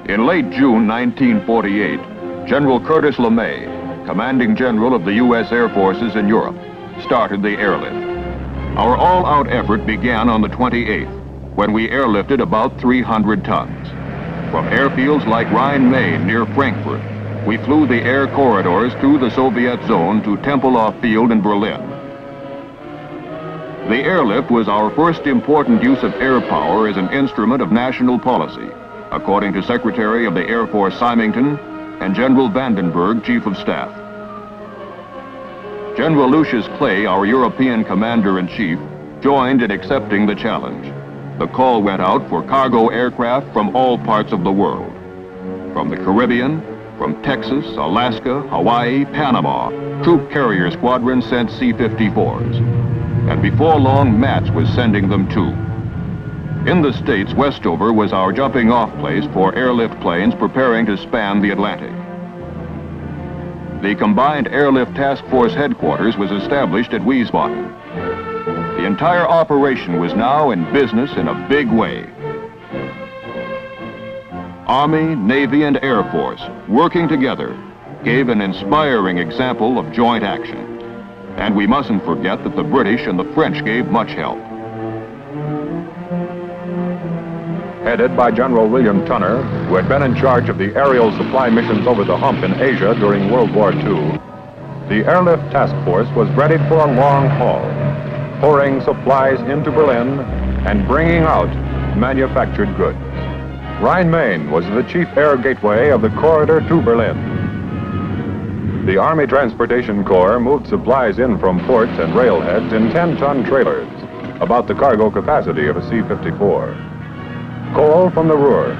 In late June 1948, General Curtis LeMay, commanding general of the U.S. Air Forces in Europe, started the airlift. Our all-out effort began on the 28th, when we airlifted about 300 tons. From airfields like Rhein-Main near Frankfurt, we flew the air corridors through the Soviet zone to Tempelhof Field in Berlin. The airlift was our first important use of air power as an instrument of national policy, according to Secretary of the Air Force Symington and General Vandenberg, Chief of Staff. General Lucius Clay, our European Commander-in-Chief, joined in accepting the challenge. The call went out for cargo aircraft from all parts of the world. From the Caribbean, from Texas, Alaska, Hawaii, Panama, troop carrier squadrons sent C-54s. And before long, MATS was sending them too. In the States, Westover was our jumping-off place for airlift planes preparing to span the Atlantic. The Combined Airlift Task Force headquarters was established at Wiesbaden. The entire operation was now in business in a big way. Army, Navy, and Air Force, working together, gave an inspiring example of joint action. And we mustn't forget that the British and the French gave much help. Headed by General William Tunner, who had been in charge of the aerial supply missions over the hump in Asia during World War II, the Airlift Task Force was ready for a long haul, pouring supplies into Berlin and bringing out manufactured goods. Rhein-Main was the chief air gateway of the corridor to Berlin. The Army Transportation Corps moved supplies in from ports and railheads in 10-ton trailers, about the cargo capacity of a C-54. Coal from the Ruhr,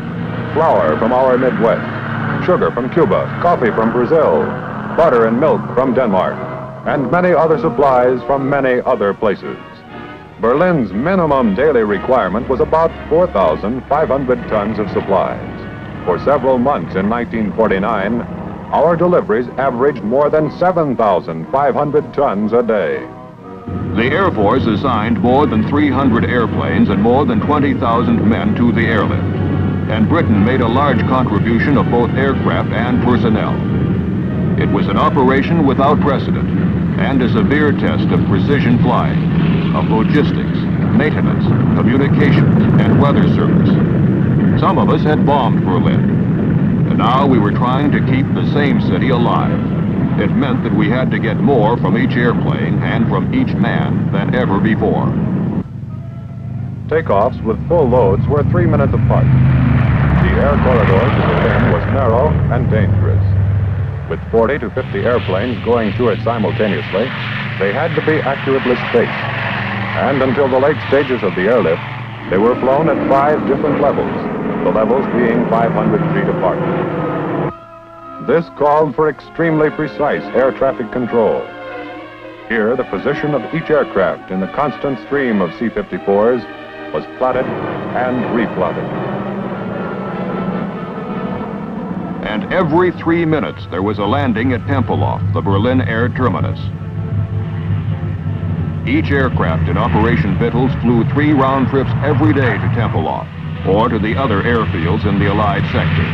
flour from our Midwest, sugar from Cuba, coffee from Brazil, butter and milk from Denmark, and many other supplies from many other places. Berlin's minimum daily requirement was about 4,500 tons of supplies. For several months in 1949, our deliveries averaged more than 7,500 tons a day. The Air Force assigned more than 300 airplanes and more than 20,000 men to the airlift. And Britain made a large contribution of both aircraft and personnel. It was an operation without precedent and a severe test of precision flying, of logistics, maintenance, communications, and weather service. Some of us had bombed Berlin, and now we were trying to keep the same city alive. It meant that we had to get more from each airplane and from each man than ever before. Takeoffs with full loads were 3 minutes apart. The air corridor to Berlin was narrow and dangerous. With 40 to 50 airplanes going through it simultaneously, they had to be accurately spaced. And until the late stages of the airlift, they were flown at 5 different levels, the levels being 500 feet apart. This called for extremely precise air traffic control. Here, the position of each aircraft in the constant stream of C-54s was plotted and replotted. And every 3 minutes, there was a landing at Tempelhof, the Berlin air terminus. Each aircraft in Operation Vittles flew 3 round trips every day to Tempelhof, or to the other airfields in the Allied sector.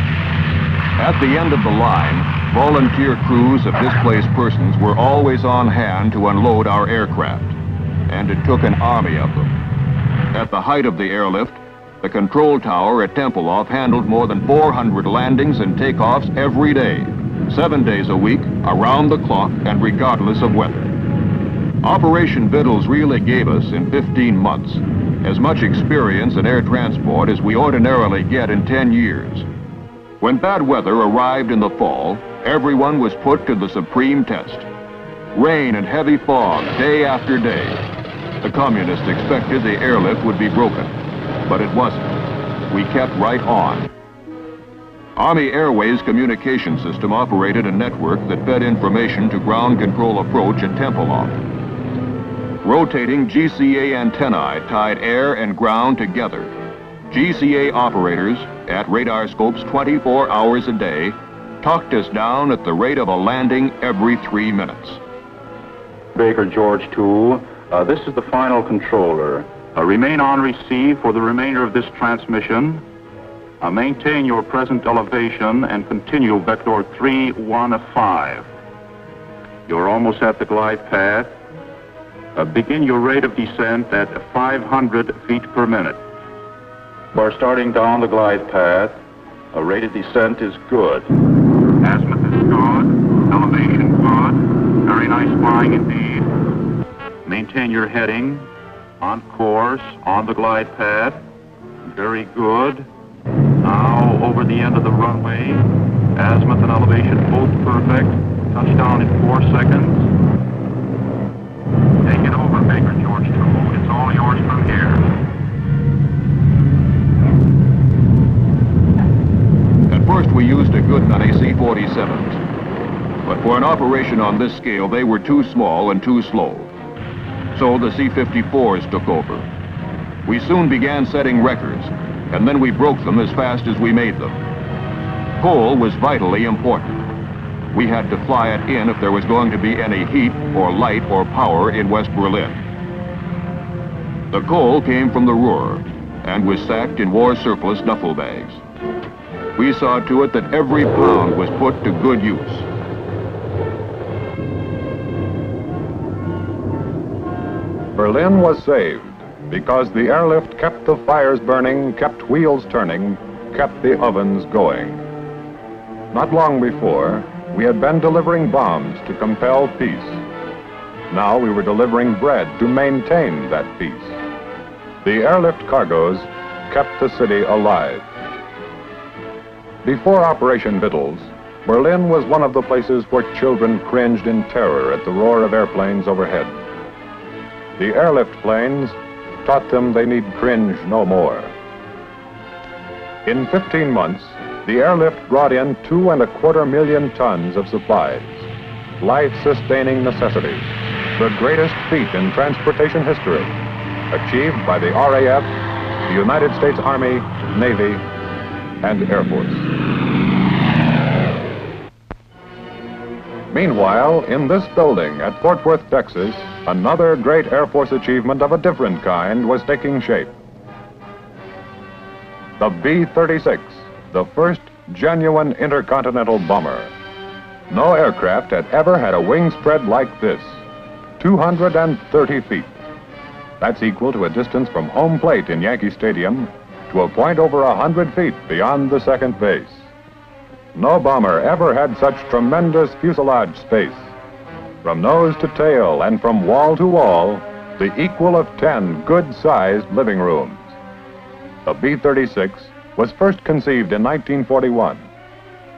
At the end of the line, volunteer crews of displaced persons were always on hand to unload our aircraft, and it took an army of them. At the height of the airlift, the control tower at Tempelhof handled more than 400 landings and takeoffs every day, 7 days a week, around the clock, and regardless of weather. Operation Vittles really gave us, in 15 months, as much experience in air transport as we ordinarily get in 10 years. When bad weather arrived in the fall, everyone was put to the supreme test. Rain and heavy fog day after day. The communists expected the airlift would be broken, but it wasn't. We kept right on. Army Airways communication system operated a network that fed information to ground control approach at Tempelhof. Rotating GCA antennae tied air and ground together. GCA operators, at radar scopes 24 hours a day, talked us down at the rate of a landing every 3 minutes. Baker George 2, this is the final controller. Remain on receive for the remainder of this transmission. Maintain your present elevation and continue vector 315. You're almost at the glide path. Begin your rate of descent at 500 feet per minute. We're starting down the glide path. A rate of descent is good. Azimuth is good. Elevation good. Very nice flying indeed. Maintain your heading on course on the glide path. Very good. Now over the end of the runway. Azimuth and elevation both perfect. Touchdown in 4 seconds. Take it over, Baker George 2. It's all yours from here. At first we used a good many C-47s. But for an operation on this scale, they were too small and too slow. So the C-54s took over. We soon began setting records, and then we broke them as fast as we made them. Coal was vitally important. We had to fly it in if there was going to be any heat or light or power in West Berlin. The coal came from the Ruhr and was sacked in war surplus duffel bags. We saw to it that every pound was put to good use. Berlin was saved because the airlift kept the fires burning, kept wheels turning, kept the ovens going. Not long before, we had been delivering bombs to compel peace. Now we were delivering bread to maintain that peace. The airlift cargoes kept the city alive. Before Operation Vittles, Berlin was one of the places where children cringed in terror at the roar of airplanes overhead. The airlift planes taught them they need cringe no more. In 15 months, the airlift brought in 2.25 million tons of supplies, life-sustaining necessities, the greatest feat in transportation history, achieved by the RAF, the United States Army, Navy, and Air Force. Meanwhile, in this building at Fort Worth, Texas, another great Air Force achievement of a different kind was taking shape. The B-36, the first genuine intercontinental bomber. No aircraft had ever had a wing spread like this, 230 feet. That's equal to a distance from home plate in Yankee Stadium to a point over 100 feet beyond the second base. No bomber ever had such tremendous fuselage space. From nose to tail and from wall to wall, the equal of 10 good-sized living rooms. The B-36 was first conceived in 1941,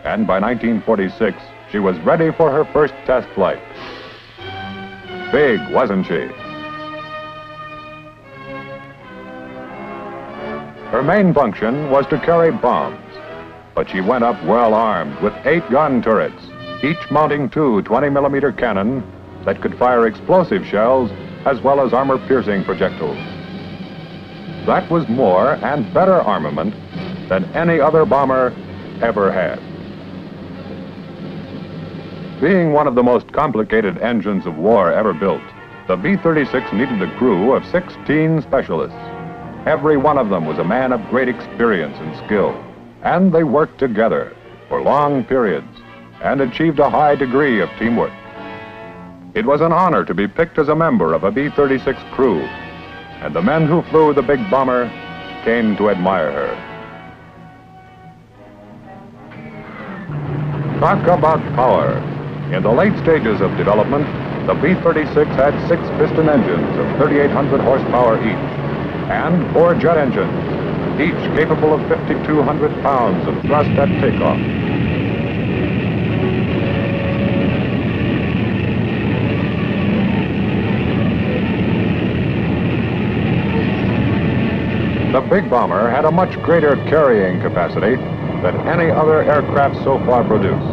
and by 1946, she was ready for her first test flight. Big, wasn't she? Her main function was to carry bombs, but she went up well armed with 8 gun turrets, each mounting 2 20-millimeter cannon that could fire explosive shells as well as armor-piercing projectiles. That was more and better armament than any other bomber ever had. Being one of the most complicated engines of war ever built, the B-36 needed a crew of 16 specialists. Every one of them was a man of great experience and skill, and they worked together for long periods and achieved a high degree of teamwork. It was an honor to be picked as a member of a B-36 crew, and the men who flew the big bomber came to admire her. Talk about power. In the late stages of development, the B-36 had 6 piston engines of 3,800 horsepower each, and 4 jet engines, each capable of 5,200 pounds of thrust at takeoff. The big bomber had a much greater carrying capacity than any other aircraft so far produced.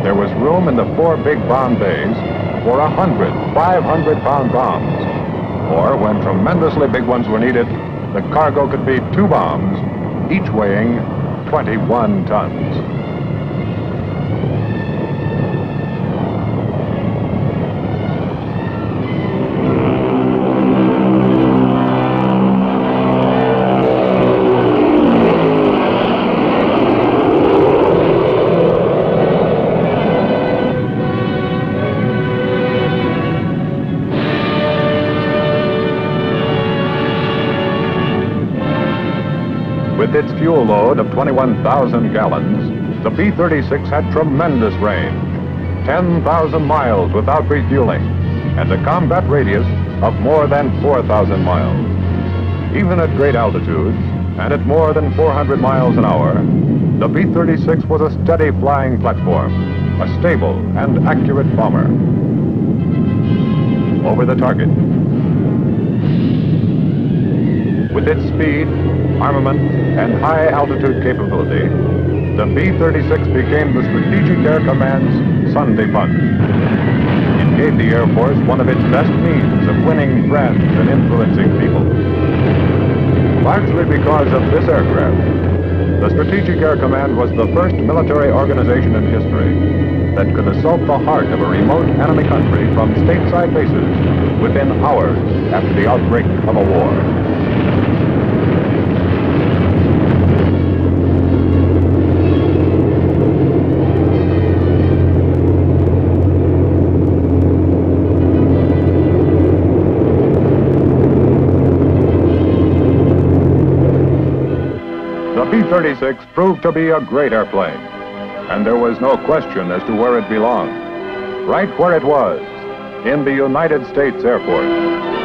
There was room in the 4 big bomb bays for 100 500-pound bombs, or when tremendously big ones were needed, the cargo could be 2 bombs, each weighing 21 tons. fuel load of 21,000 gallons, the B-36 had tremendous range, 10,000 miles without refueling, and a combat radius of more than 4,000 miles. Even at great altitudes, and at more than 400 miles an hour, the B-36 was a steady flying platform, a stable and accurate bomber. Over the target. With its speed, armament, and high altitude capability, the B-36 became the Strategic Air Command's Sunday punch. It gave the Air Force one of its best means of winning friends and influencing people. Largely because of this aircraft, the Strategic Air Command was the first military organization in history that could assault the heart of a remote enemy country from stateside bases within hours after the outbreak of a war. The B-36 proved to be a great airplane, and there was no question as to where it belonged. Right where it was, in the United States Air Force.